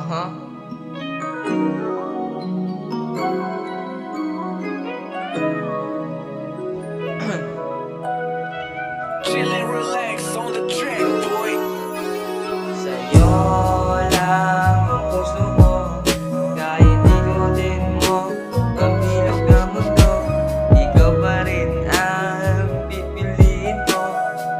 Chill and relax on the track, boy. Sa'yo lang ang puso ko, kahit ikutin mo ang bilog ng mundo, ikaw pa rin ang pipiliin ko.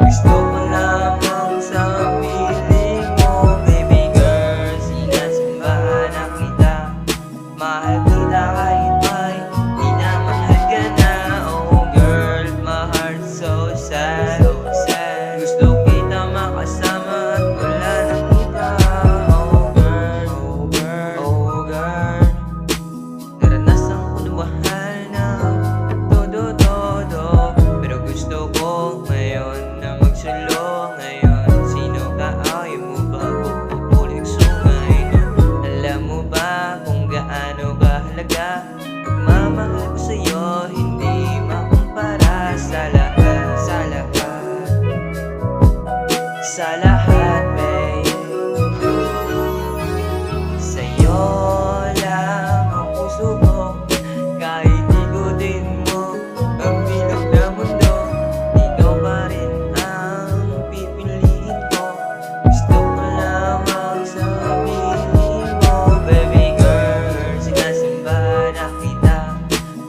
Gusto ko lamang sa piling mo, baby girl. Sinasambahan na kita, mahal kita kahit may minamahal ka na. Oh girl, my heart so sad. Gusto kita makasama at wala na kita. Oh girl, oh girl, oh girl. Naranasan ko na mahal na todo-todo, pero gusto ko ngayon na magsalo. Ngayon, sino ka? Ayaw mo ba puputulin sungay? Alam mo ba kung gaano kahalaga? Pagmamahal ko sa'yo, hindi makumpara sa lahat, sa lahat, sa lahat, babe. Sa'yo lang ang puso ko, kahit ikutin mo ang bilog na mundo, ikaw pa rin ang pipiliin ko. Gusto ko lamang sa piling mo, baby girl. Sinasamba na kita,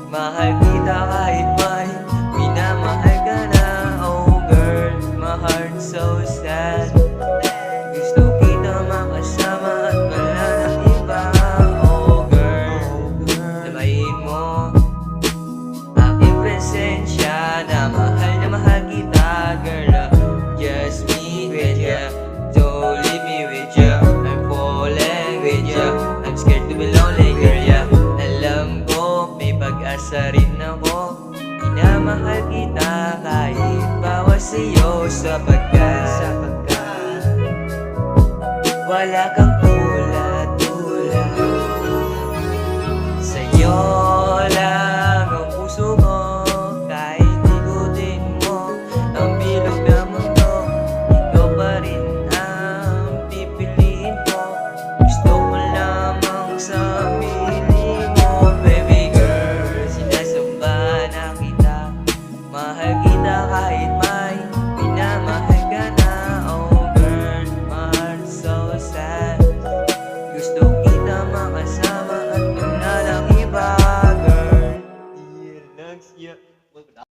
mahal kita kahit may minamahal ka na. Oh girl, my heart so sad. Gusto kita makasama at wala na iba. Oh girl, labayin mo aking presensya na mahal kita, girl. Just me with ya, don't leave me with ya. I'm falling with ya, I'm scared to be lonely, girl, yeah. Alam ko may pag-asa rin ako, minamahal kita kahit bawas sa'yo, sapagkat wala kang